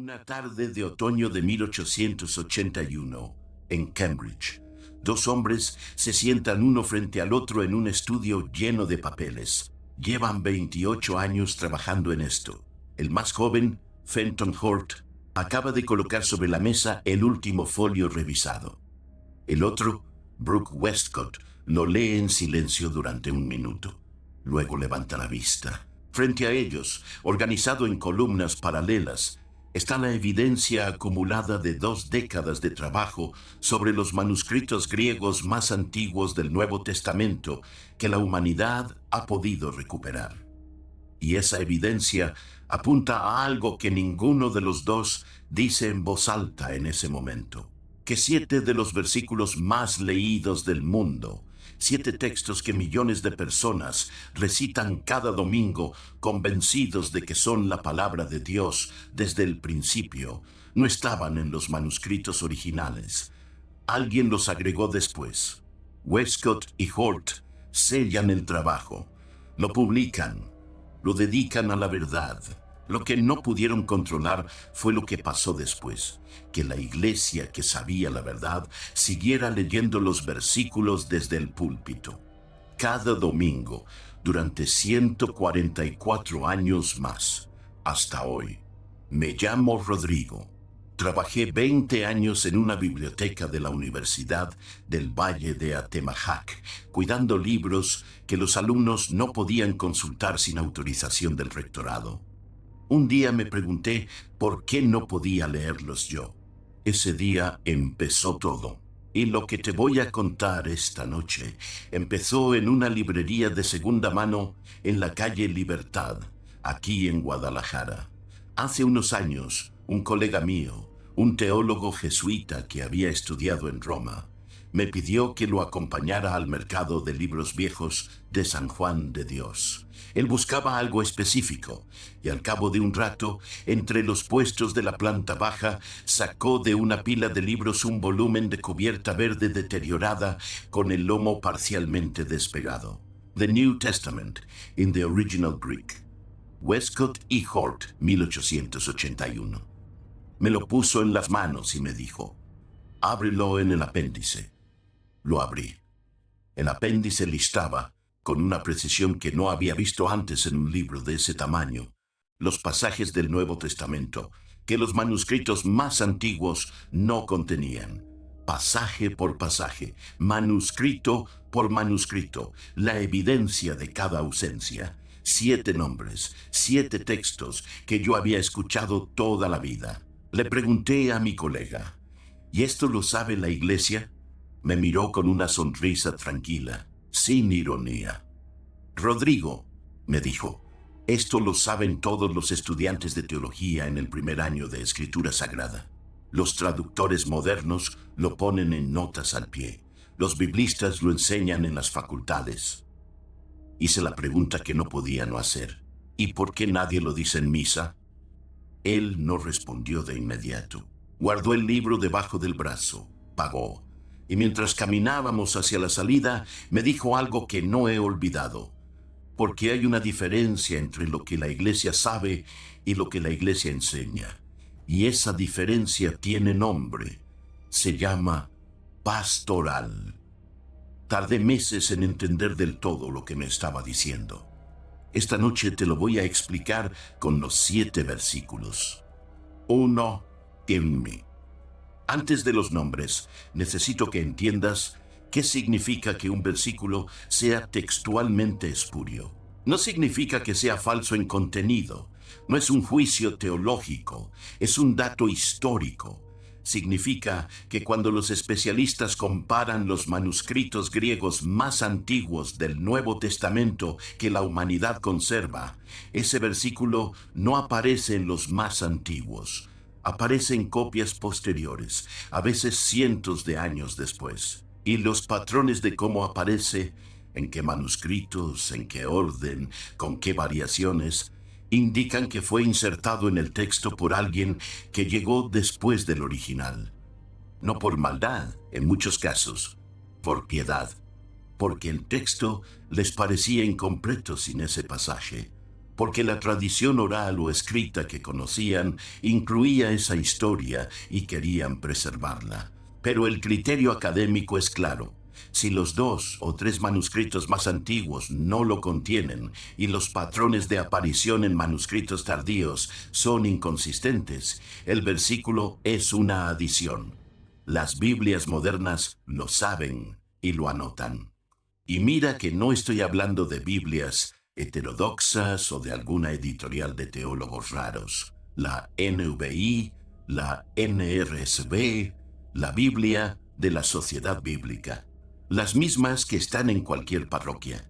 Una tarde de otoño de 1881, en Cambridge, dos hombres se sientan uno frente al otro en un estudio lleno de papeles. Llevan 28 años trabajando en esto. El más joven, Fenton Hort, acaba de colocar sobre la mesa el último folio revisado. El otro, Brooke Westcott, lo lee en silencio durante un minuto. Luego levanta la vista. Frente a ellos, organizado en columnas paralelas, está la evidencia acumulada de 2 décadas de trabajo sobre los manuscritos griegos más antiguos del Nuevo Testamento que la humanidad ha podido recuperar. Y esa evidencia apunta a algo que ninguno de los dos dice en voz alta en ese momento: que 7 de los versículos más leídos del mundo, 7 textos que millones de personas recitan cada domingo, convencidos de que son la palabra de Dios desde el principio, no estaban en los manuscritos originales. Alguien los agregó después. Westcott y Hort sellan el trabajo, lo publican, lo dedican a la verdad. Lo que no pudieron controlar fue lo que pasó después: que la iglesia que sabía la verdad siguiera leyendo los versículos desde el púlpito. Cada domingo, durante 144 años más, hasta hoy. Me llamo Rodrigo. Trabajé 20 años en una biblioteca de la Universidad del Valle de Atemajac, cuidando libros que los alumnos no podían consultar sin autorización del rectorado. Un día me pregunté por qué no podía leerlos yo. Ese día empezó todo. Y lo que te voy a contar esta noche empezó en una librería de segunda mano en la calle Libertad, aquí en Guadalajara. Hace unos años, un colega mío, un teólogo jesuita que había estudiado en Roma, me pidió que lo acompañara al mercado de libros viejos de San Juan de Dios. Él buscaba algo específico, y al cabo de un rato, entre los puestos de la planta baja, sacó de una pila de libros un volumen de cubierta verde deteriorada con el lomo parcialmente despegado. The New Testament in the Original Greek. Westcott y Hort, 1881. Me lo puso en las manos y me dijo: ábrelo en el apéndice. Lo abrí. El apéndice listaba, con una precisión que no había visto antes en un libro de ese tamaño, los pasajes del Nuevo Testamento que los manuscritos más antiguos no contenían. Pasaje por pasaje, manuscrito por manuscrito, la evidencia de cada ausencia. 7 nombres, 7 textos que yo había escuchado toda la vida. Le pregunté a mi colega: ¿y esto lo sabe la iglesia? Me miró con una sonrisa tranquila, sin ironía. Rodrigo, me dijo, esto lo saben todos los estudiantes de teología en el primer año de Escritura Sagrada. Los traductores modernos lo ponen en notas al pie. Los biblistas lo enseñan en las facultades. Hice la pregunta que no podía no hacer: ¿y por qué nadie lo dice en misa? Él no respondió de inmediato. Guardó el libro debajo del brazo, pagó, y mientras caminábamos hacia la salida, me dijo algo que no he olvidado: porque hay una diferencia entre lo que la iglesia sabe y lo que la iglesia enseña. Y esa diferencia tiene nombre. Se llama pastoral. Tardé meses en entender del todo lo que me estaba diciendo. Esta noche te lo voy a explicar con los 7 versículos. 1 en mí. Antes de los nombres, necesito que entiendas qué significa que un versículo sea textualmente espurio. No significa que sea falso en contenido, no es un juicio teológico, es un dato histórico. Significa que cuando los especialistas comparan los manuscritos griegos más antiguos del Nuevo Testamento que la humanidad conserva, ese versículo no aparece en los más antiguos. Aparece en copias posteriores, a veces cientos de años después. Y los patrones de cómo aparece, en qué manuscritos, en qué orden, con qué variaciones, indican que fue insertado en el texto por alguien que llegó después del original. No por maldad, en muchos casos, por piedad, porque el texto les parecía incompleto sin ese pasaje, porque la tradición oral o escrita que conocían incluía esa historia y querían preservarla. Pero el criterio académico es claro. Si los 2 o 3 manuscritos más antiguos no lo contienen y los patrones de aparición en manuscritos tardíos son inconsistentes, el versículo es una adición. Las Biblias modernas lo saben y lo anotan. Y mira que no estoy hablando de Biblias heterodoxas o de alguna editorial de teólogos raros. La NVI, la NRSV, la Biblia de la Sociedad Bíblica. Las mismas que están en cualquier parroquia.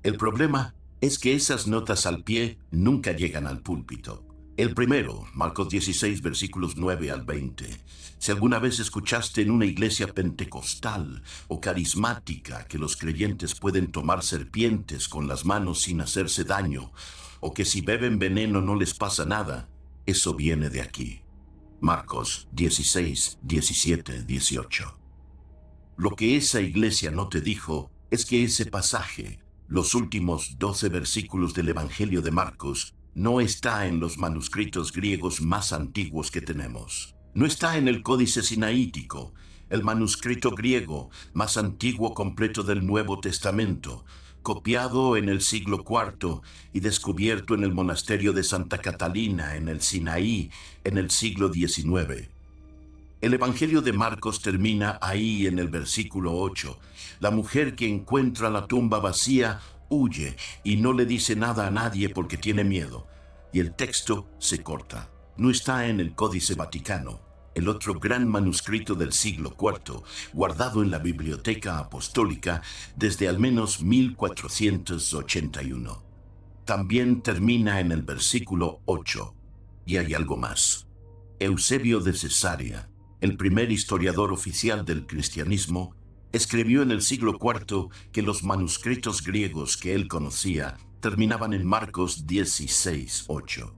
El problema es que esas notas al pie nunca llegan al púlpito. El primero, Marcos 16, versículos 9 al 20. Si alguna vez escuchaste en una iglesia pentecostal o carismática que los creyentes pueden tomar serpientes con las manos sin hacerse daño, o que si beben veneno no les pasa nada, eso viene de aquí. Marcos 16, 17, 18. Lo que esa iglesia no te dijo es que ese pasaje, los últimos 12 versículos del Evangelio de Marcos, no está en los manuscritos griegos más antiguos que tenemos. No está en el Códice Sinaítico, el manuscrito griego más antiguo completo del Nuevo Testamento, copiado en el siglo IV y descubierto en el monasterio de Santa Catalina en el Sinaí en el siglo XIX. El Evangelio de Marcos termina ahí en el versículo 8. La mujer que encuentra la tumba vacía huye y no le dice nada a nadie porque tiene miedo. Y el texto se corta. No está en el Códice Vaticano, el otro gran manuscrito del siglo IV, guardado en la Biblioteca Apostólica desde al menos 1481. También termina en el versículo 8. Y hay algo más. Eusebio de Cesarea, el primer historiador oficial del cristianismo, escribió en el siglo IV que los manuscritos griegos que él conocía terminaban en Marcos 16, 8.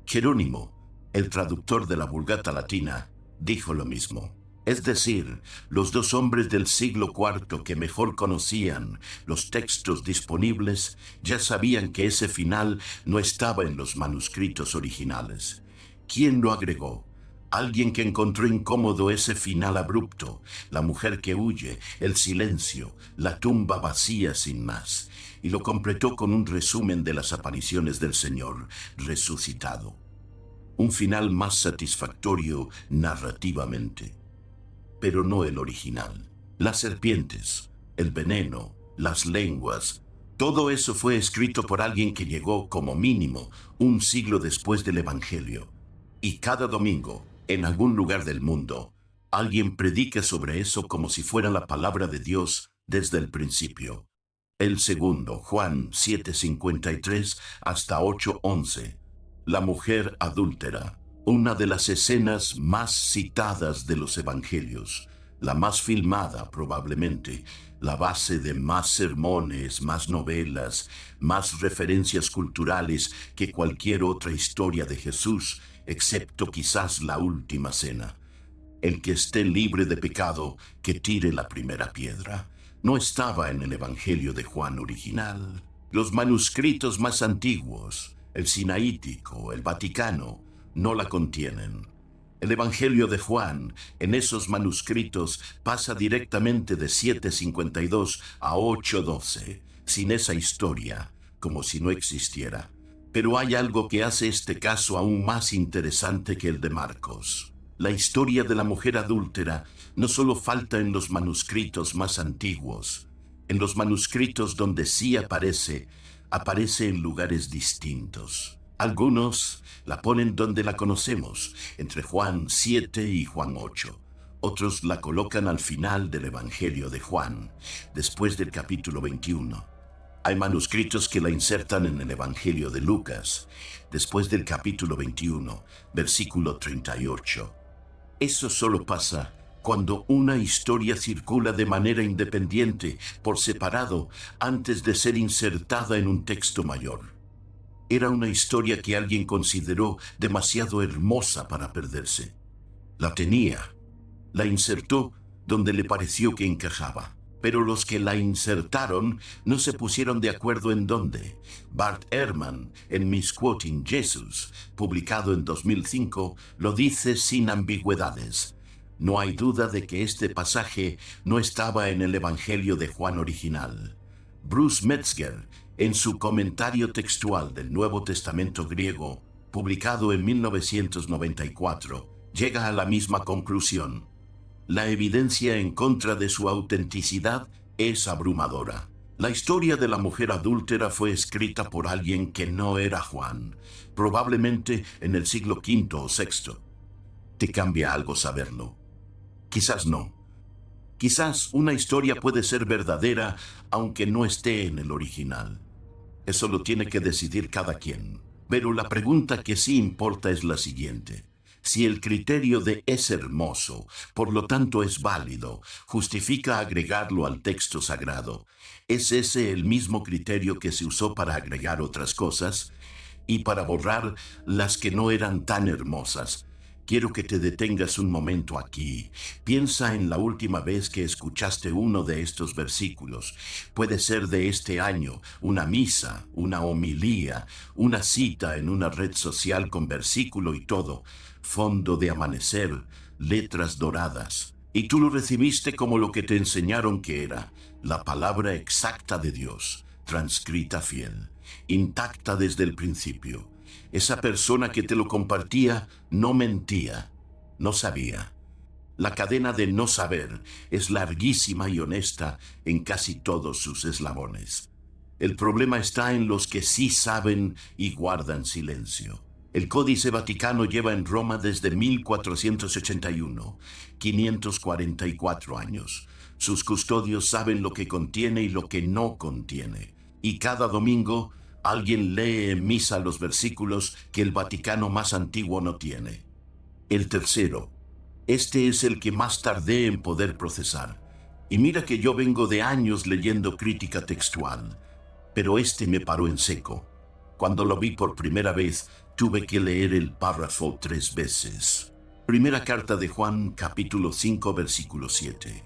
Jerónimo, el traductor de la Vulgata Latina, dijo lo mismo. Es decir, los 2 hombres del siglo IV que mejor conocían los textos disponibles ya sabían que ese final no estaba en los manuscritos originales. ¿Quién lo agregó? Alguien que encontró incómodo ese final abrupto, la mujer que huye, el silencio, la tumba vacía sin más, y lo completó con un resumen de las apariciones del Señor resucitado. Un final más satisfactorio narrativamente, pero no el original. Las serpientes, el veneno, las lenguas, todo eso fue escrito por alguien que llegó como mínimo un siglo después del Evangelio. Y cada domingo, en algún lugar del mundo, alguien predica sobre eso como si fuera la palabra de Dios desde el principio. El segundo, Juan 7:53 hasta 8:11. La mujer adúltera, una de las escenas más citadas de los evangelios, la más filmada probablemente, la base de más sermones, más novelas, más referencias culturales que cualquier otra historia de Jesús, excepto quizás la última cena. El que esté libre de pecado, que tire la primera piedra. No estaba en el Evangelio de Juan original. Los manuscritos más antiguos, el Sinaítico, el Vaticano, no la contienen. El Evangelio de Juan, en esos manuscritos, pasa directamente de 7:52 a 8:12, sin esa historia, como si no existiera. Pero hay algo que hace este caso aún más interesante que el de Marcos. La historia de la mujer adúltera no solo falta en los manuscritos más antiguos. En los manuscritos donde sí aparece en lugares distintos. Algunos la ponen donde la conocemos, entre Juan 7 y Juan 8. Otros la colocan al final del Evangelio de Juan, después del capítulo 21. Hay manuscritos que la insertan en el Evangelio de Lucas, después del capítulo 21, versículo 38. Eso solo pasa cuando una historia circula de manera independiente, por separado, antes de ser insertada en un texto mayor. Era una historia que alguien consideró demasiado hermosa para perderse. La tenía, la insertó donde le pareció que encajaba. pero los que la insertaron no se pusieron de acuerdo en dónde. Bart Ehrman, en Misquoting Jesus, publicado en 2005, lo dice sin ambigüedades. No hay duda de que este pasaje no estaba en el Evangelio de Juan original. Bruce Metzger, en su comentario textual del Nuevo Testamento griego, publicado en 1994, llega a la misma conclusión. La evidencia en contra de su autenticidad es abrumadora. La historia de la mujer adúltera fue escrita por alguien que no era Juan, probablemente en el siglo V o VI. ¿Te cambia algo saberlo? Quizás no. Quizás una historia puede ser verdadera aunque no esté en el original. Eso lo tiene que decidir cada quien. Pero la pregunta que sí importa es la siguiente. Si el criterio de es hermoso, por lo tanto es válido, justifica agregarlo al texto sagrado, ¿es ese el mismo criterio que se usó para agregar otras cosas y para borrar las que no eran tan hermosas? Quiero que te detengas un momento aquí. Piensa en la última vez que escuchaste uno de estos versículos. Puede ser de este año, una misa, una homilía, una cita en una red social con versículo y todo, fondo de amanecer, letras doradas. Y tú lo recibiste como lo que te enseñaron que era, la palabra exacta de Dios, transcrita fiel, intacta desde el principio. Esa persona que te lo compartía no mentía, no sabía. La cadena de no saber es larguísima y honesta en casi todos sus eslabones. El problema está en los que sí saben y guardan silencio. El Códice Vaticano lleva en Roma desde 1481, 544 años. Sus custodios saben lo que contiene y lo que no contiene. Y cada domingo alguien lee en misa los versículos que el Vaticano más antiguo no tiene. El tercero, este es el que más tardé en poder procesar. Y mira que yo vengo de años leyendo crítica textual, pero este me paró en seco. Cuando lo vi por primera vez, tuve que leer el párrafo 3 veces. Primera carta de Juan, capítulo 5, versículo 7.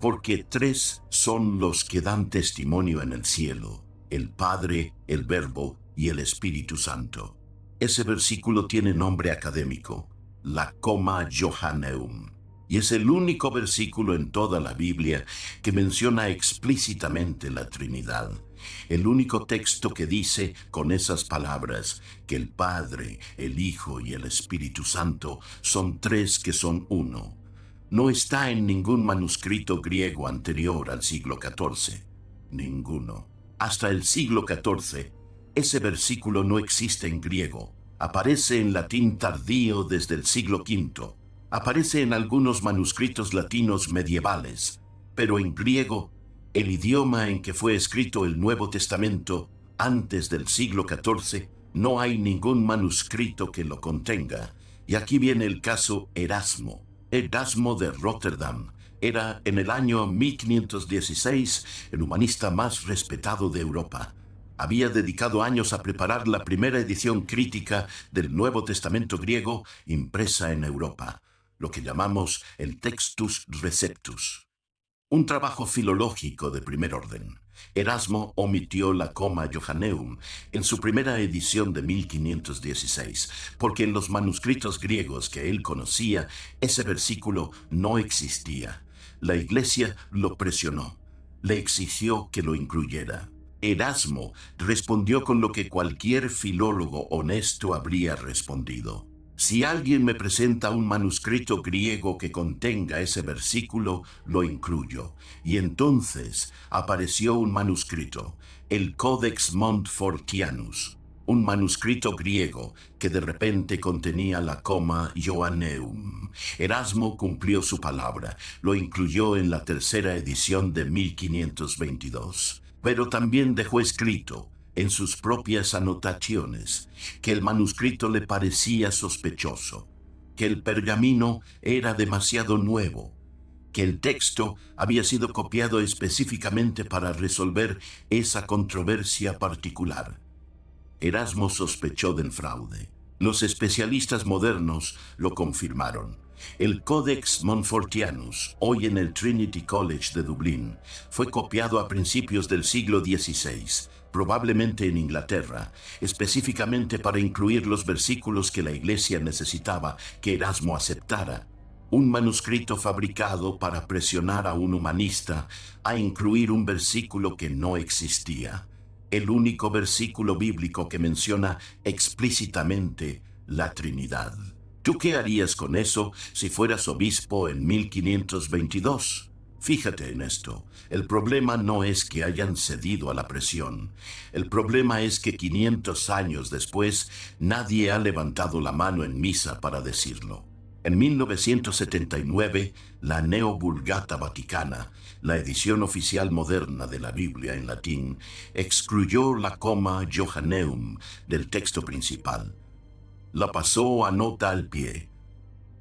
Porque 3 son los que dan testimonio en el cielo: el Padre, el Verbo y el Espíritu Santo. Ese versículo tiene nombre académico, la Comma Johanneum, y es el único versículo en toda la Biblia que menciona explícitamente la Trinidad. El único texto que dice con esas palabras que el Padre, el Hijo y el Espíritu Santo son 3 que son uno. No está en ningún manuscrito griego anterior al siglo XIV. Ninguno. Hasta el siglo XIV, ese versículo no existe en griego. Aparece en latín tardío desde el siglo V. Aparece en algunos manuscritos latinos medievales. Pero en griego, el idioma en que fue escrito el Nuevo Testamento, antes del siglo XIV, no hay ningún manuscrito que lo contenga. Y aquí viene el caso Erasmo. Erasmo de Rotterdam. Era en el año 1516 el humanista más respetado de Europa. Había dedicado años a preparar la primera edición crítica del Nuevo Testamento griego impresa en Europa, lo que llamamos el Textus Receptus. Un trabajo filológico de primer orden. Erasmo omitió la Comma Johanneum en su primera edición de 1516, porque en los manuscritos griegos que él conocía, ese versículo no existía. La Iglesia lo presionó, le exigió que lo incluyera. Erasmo respondió con lo que cualquier filólogo honesto habría respondido. Si alguien me presenta un manuscrito griego que contenga ese versículo, lo incluyo. Y entonces apareció un manuscrito, el Codex Montfortianus, un manuscrito griego que de repente contenía la Comma Johanneum. Erasmo cumplió su palabra, lo incluyó en la tercera edición de 1522, pero también dejó escrito, en sus propias anotaciones, que el manuscrito le parecía sospechoso, que el pergamino era demasiado nuevo, que el texto había sido copiado específicamente para resolver esa controversia particular. Erasmo sospechó del fraude. Los especialistas modernos lo confirmaron. El Codex Montfortianus, hoy en el Trinity College de Dublín, fue copiado a principios del siglo XVI, probablemente en Inglaterra, específicamente para incluir los versículos que la Iglesia necesitaba que Erasmo aceptara. Un manuscrito fabricado para presionar a un humanista a incluir un versículo que no existía. El único versículo bíblico que menciona explícitamente la Trinidad. ¿Tú qué harías con eso si fueras obispo en 1522? Fíjate en esto. El problema no es que hayan cedido a la presión. El problema es que 500 años después nadie ha levantado la mano en misa para decirlo. En 1979, la Neo Vulgata Vaticana, la edición oficial moderna de la Biblia en latín, excluyó la coma Johanneum del texto principal. La pasó a nota al pie.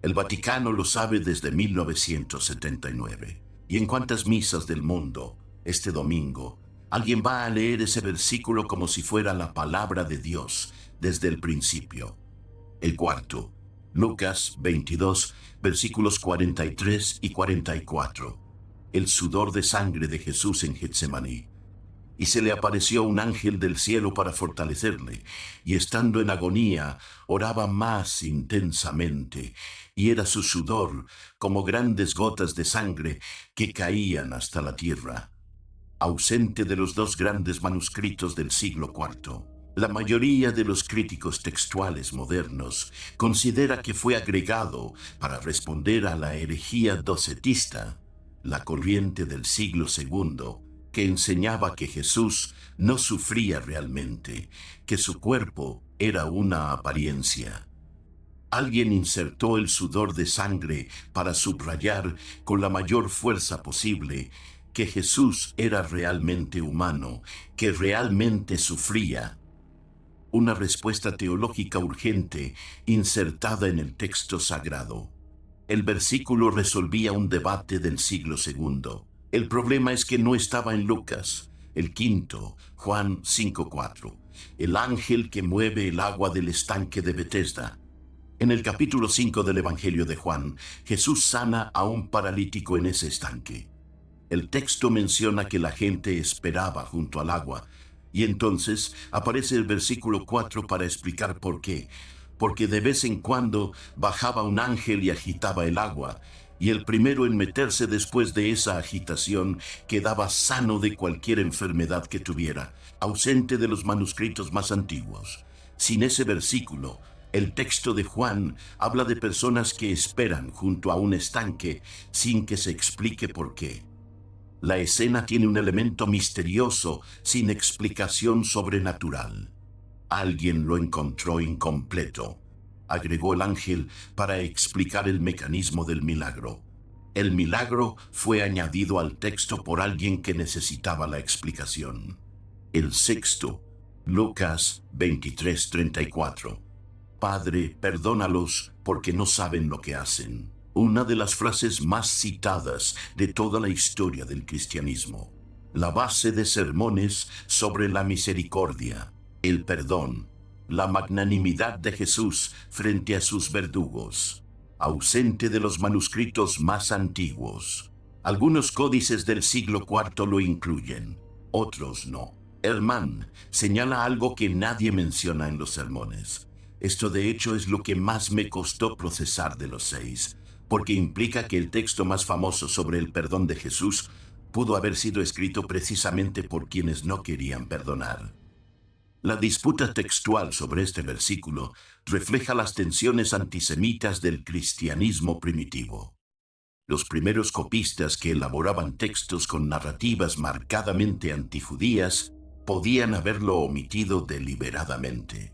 El Vaticano lo sabe desde 1979. ¿Y en cuántas misas del mundo, este domingo, alguien va a leer ese versículo como si fuera la palabra de Dios desde el principio? El cuarto, Lucas 22, versículos 43 y 44. El sudor de sangre de Jesús en Getsemaní. Y se le apareció un ángel del cielo para fortalecerle, y estando en agonía, oraba más intensamente, y era su sudor como grandes gotas de sangre que caían hasta la tierra. Ausente de los dos grandes manuscritos del siglo IV. La mayoría de los críticos textuales modernos considera que fue agregado para responder a la herejía docetista, la corriente del siglo II, que enseñaba que Jesús no sufría realmente, que su cuerpo era una apariencia. Alguien insertó el sudor de sangre para subrayar con la mayor fuerza posible que Jesús era realmente humano, que realmente sufría. Una respuesta teológica urgente insertada en el texto sagrado. El versículo resolvía un debate del siglo II. El problema es que no estaba en Lucas. El quinto, Juan 5:4. El ángel que mueve el agua del estanque de Betesda. En el capítulo 5 del Evangelio de Juan, Jesús sana a un paralítico en ese estanque. El texto menciona que la gente esperaba junto al agua, y entonces aparece el versículo 4 para explicar por qué. Porque de vez en cuando bajaba un ángel y agitaba el agua, y el primero en meterse después de esa agitación quedaba sano de cualquier enfermedad que tuviera, ausente de los manuscritos más antiguos. Sin ese versículo, el texto de Juan habla de personas que esperan junto a un estanque sin que se explique por qué. La escena tiene un elemento misterioso sin explicación sobrenatural. Alguien lo encontró incompleto, agregó el ángel para explicar el mecanismo del milagro. El milagro fue añadido al texto por alguien que necesitaba la explicación. El sexto, Lucas 23:34. Padre, perdónalos porque no saben lo que hacen. Una de las frases más citadas de toda la historia del cristianismo. La base de sermones sobre la misericordia, el perdón, la magnanimidad de Jesús frente a sus verdugos, ausente de los manuscritos más antiguos. Algunos códices del siglo IV lo incluyen, otros no. Hermann señala algo que nadie menciona en los sermones. Esto de hecho es lo que más me costó procesar de los 6, porque implica que el texto más famoso sobre el perdón de Jesús pudo haber sido escrito precisamente por quienes no querían perdonar. La disputa textual sobre este versículo refleja las tensiones antisemitas del cristianismo primitivo. Los primeros copistas que elaboraban textos con narrativas marcadamente antijudías podían haberlo omitido deliberadamente,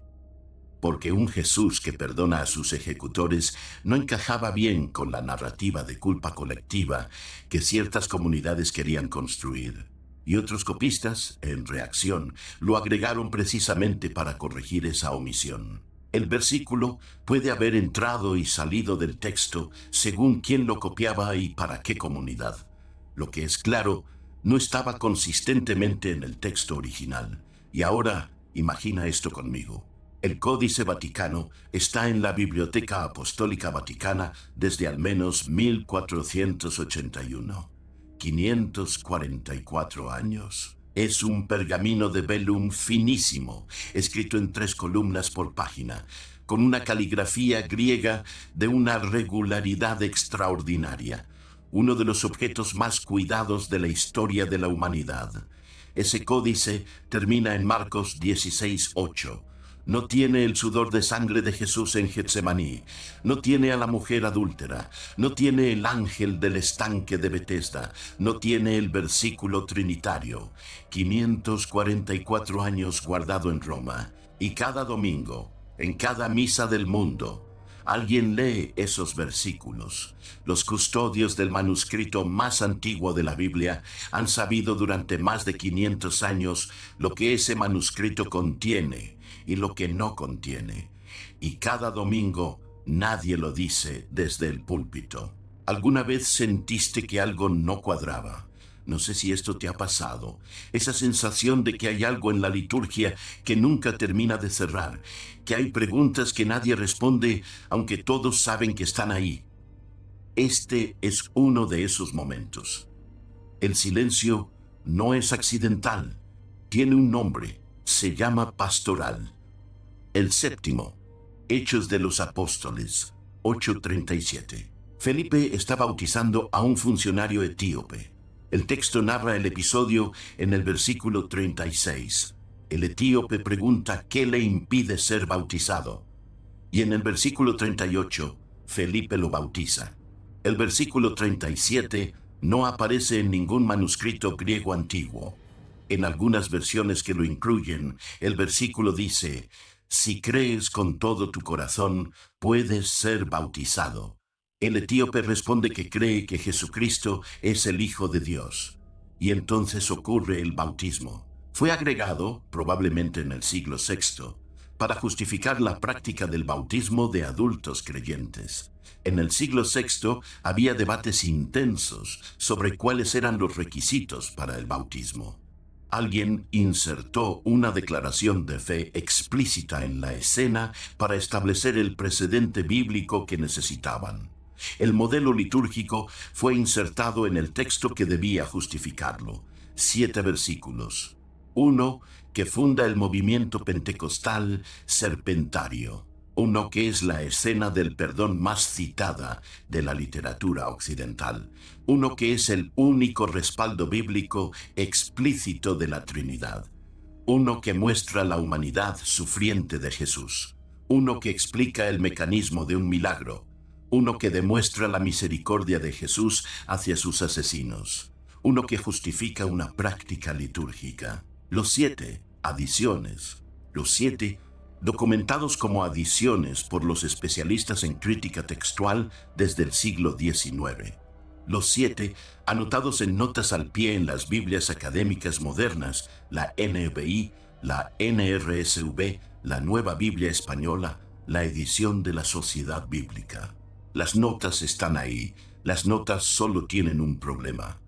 porque un Jesús que perdona a sus ejecutores no encajaba bien con la narrativa de culpa colectiva que ciertas comunidades querían construir. Y otros copistas, en reacción, lo agregaron precisamente para corregir esa omisión. El versículo puede haber entrado y salido del texto según quién lo copiaba y para qué comunidad. Lo que es claro, no estaba consistentemente en el texto original. Y ahora, imagina esto conmigo. El Códice Vaticano está en la Biblioteca Apostólica Vaticana desde al menos 1481. 544 años. Es un pergamino de velum finísimo, escrito en 3 columnas por página, con una caligrafía griega de una regularidad extraordinaria, uno de los objetos más cuidados de la historia de la humanidad. Ese códice termina en Marcos 16:8. No tiene el sudor de sangre de Jesús en Getsemaní, no tiene a la mujer adúltera, no tiene el ángel del estanque de Betesda, no tiene el versículo trinitario. 544 años guardado en Roma, y cada domingo, en cada misa del mundo, alguien lee esos versículos. Los custodios del manuscrito más antiguo de la Biblia han sabido durante más de 500 años lo que ese manuscrito contiene y lo que no contiene. Y cada domingo nadie lo dice desde el púlpito. ¿Alguna vez sentiste que algo no cuadraba? No sé si esto te ha pasado. Esa sensación de que hay algo en la liturgia que nunca termina de cerrar, que hay preguntas que nadie responde, aunque todos saben que están ahí. Este es uno de esos momentos. El silencio no es accidental. Tiene un nombre. Se llama pastoral. El séptimo, Hechos de los Apóstoles, 8:37. Felipe está bautizando a un funcionario etíope. El texto narra el episodio en el versículo 36. El etíope pregunta qué le impide ser bautizado. Y en el versículo 38, Felipe lo bautiza. El versículo 37 no aparece en ningún manuscrito griego antiguo. En algunas versiones que lo incluyen, el versículo dice: si crees con todo tu corazón, puedes ser bautizado. El etíope responde que cree que Jesucristo es el Hijo de Dios. Y entonces ocurre el bautismo. Fue agregado, probablemente en el siglo VI, para justificar la práctica del bautismo de adultos creyentes. En el siglo VI había debates intensos sobre cuáles eran los requisitos para el bautismo. Alguien insertó una declaración de fe explícita en la escena para establecer el precedente bíblico que necesitaban. El modelo litúrgico fue insertado en el texto que debía justificarlo. 7 versículos. Uno que funda el movimiento pentecostal serpentario. Uno que es la escena del perdón más citada de la literatura occidental. Uno que es el único respaldo bíblico explícito de la Trinidad. Uno que muestra la humanidad sufriente de Jesús. Uno que explica el mecanismo de un milagro. Uno que demuestra la misericordia de Jesús hacia sus asesinos. Uno que justifica una práctica litúrgica. Los 7 adiciones. Los 7 documentados como adiciones por los especialistas en crítica textual desde el siglo XIX. Los 7 anotados en notas al pie en las Biblias académicas modernas, la NBI, la NRSV, la Nueva Biblia Española, la edición de la Sociedad Bíblica. Las notas están ahí. Las notas solo tienen un problema.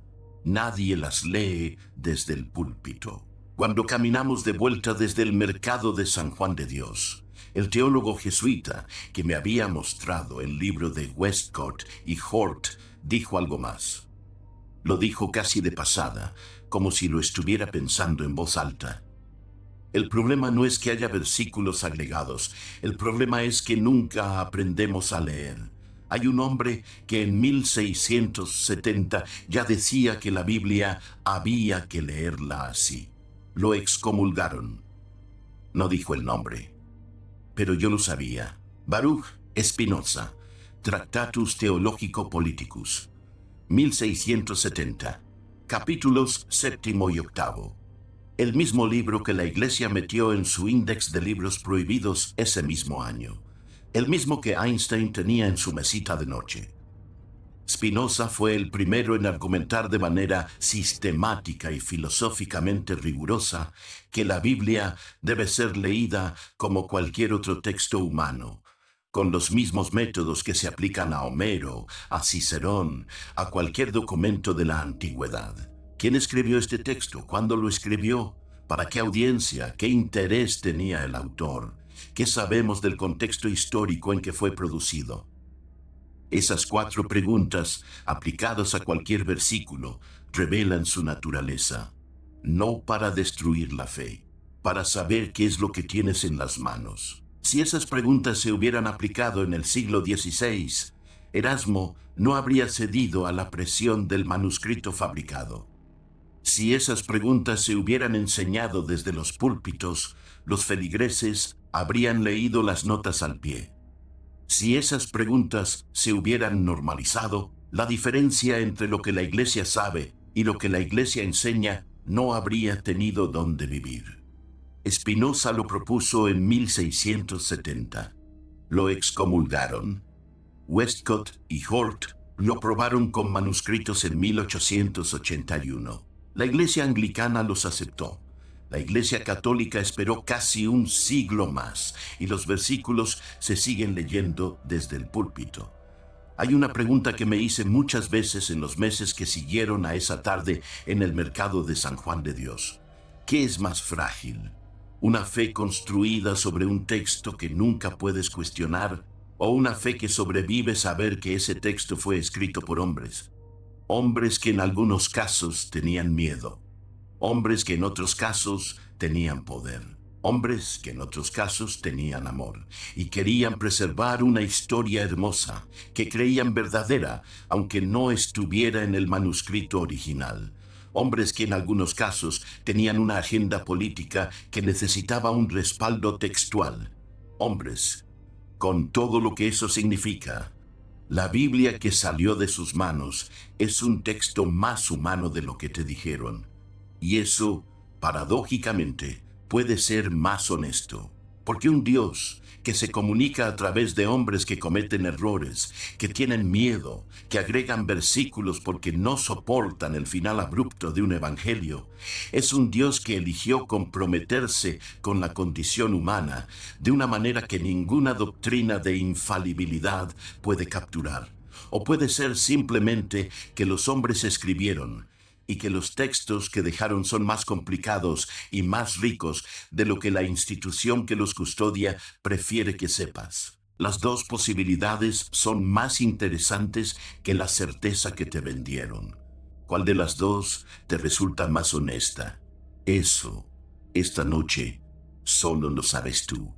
Nadie las lee desde el púlpito. Cuando caminamos de vuelta desde el mercado de San Juan de Dios, el teólogo jesuita que me había mostrado el libro de Westcott y Hort dijo algo más. Lo dijo casi de pasada, como si lo estuviera pensando en voz alta. El problema no es que haya versículos agregados, el problema es que nunca aprendemos a leer. Hay un hombre que en 1670 ya decía que la Biblia había que leerla así. Lo excomulgaron. No dijo el nombre, pero yo lo sabía. Baruch Spinoza, Tractatus Theologico Politicus, 1670, capítulos 7 y 8. El mismo libro que la Iglesia metió en su índex de libros prohibidos ese mismo año. El mismo que Einstein tenía en su mesita de noche. Spinoza fue el primero en argumentar de manera sistemática y filosóficamente rigurosa que la Biblia debe ser leída como cualquier otro texto humano, con los mismos métodos que se aplican a Homero, a Cicerón, a cualquier documento de la antigüedad. ¿Quién escribió este texto? ¿Cuándo lo escribió? ¿Para qué audiencia? ¿Qué interés tenía el autor? ¿Qué sabemos del contexto histórico en que fue producido? Esas 4 preguntas, aplicadas a cualquier versículo, revelan su naturaleza. No para destruir la fe, para saber qué es lo que tienes en las manos. Si esas preguntas se hubieran aplicado en el siglo XVI, Erasmo no habría cedido a la presión del manuscrito fabricado. Si esas preguntas se hubieran enseñado desde los púlpitos, los feligreses habrían leído las notas al pie. Si esas preguntas se hubieran normalizado, la diferencia entre lo que la Iglesia sabe y lo que la Iglesia enseña no habría tenido dónde vivir. Spinoza lo propuso en 1670. Lo excomulgaron. Westcott y Hort lo probaron con manuscritos en 1881. La Iglesia anglicana los aceptó. La Iglesia católica esperó casi un siglo más y los versículos se siguen leyendo desde el púlpito. Hay una pregunta que me hice muchas veces en los meses que siguieron a esa tarde en el mercado de San Juan de Dios. ¿Qué es más frágil? ¿Una fe construida sobre un texto que nunca puedes cuestionar o una fe que sobrevive saber que ese texto fue escrito por hombres? Hombres que en algunos casos tenían miedo. Hombres que en otros casos tenían poder. Hombres que en otros casos tenían amor y querían preservar una historia hermosa que creían verdadera, aunque no estuviera en el manuscrito original. Hombres que en algunos casos tenían una agenda política que necesitaba un respaldo textual. Hombres, con todo lo que eso significa. La Biblia que salió de sus manos es un texto más humano de lo que te dijeron. Y eso, paradójicamente, puede ser más honesto. Porque un Dios que se comunica a través de hombres que cometen errores, que tienen miedo, que agregan versículos porque no soportan el final abrupto de un evangelio, es un Dios que eligió comprometerse con la condición humana de una manera que ninguna doctrina de infalibilidad puede capturar. O puede ser simplemente que los hombres escribieron y que los textos que dejaron son más complicados y más ricos de lo que la institución que los custodia prefiere que sepas. Las 2 posibilidades son más interesantes que la certeza que te vendieron. ¿Cuál de las 2 te resulta más honesta? Eso, esta noche, solo lo sabes tú.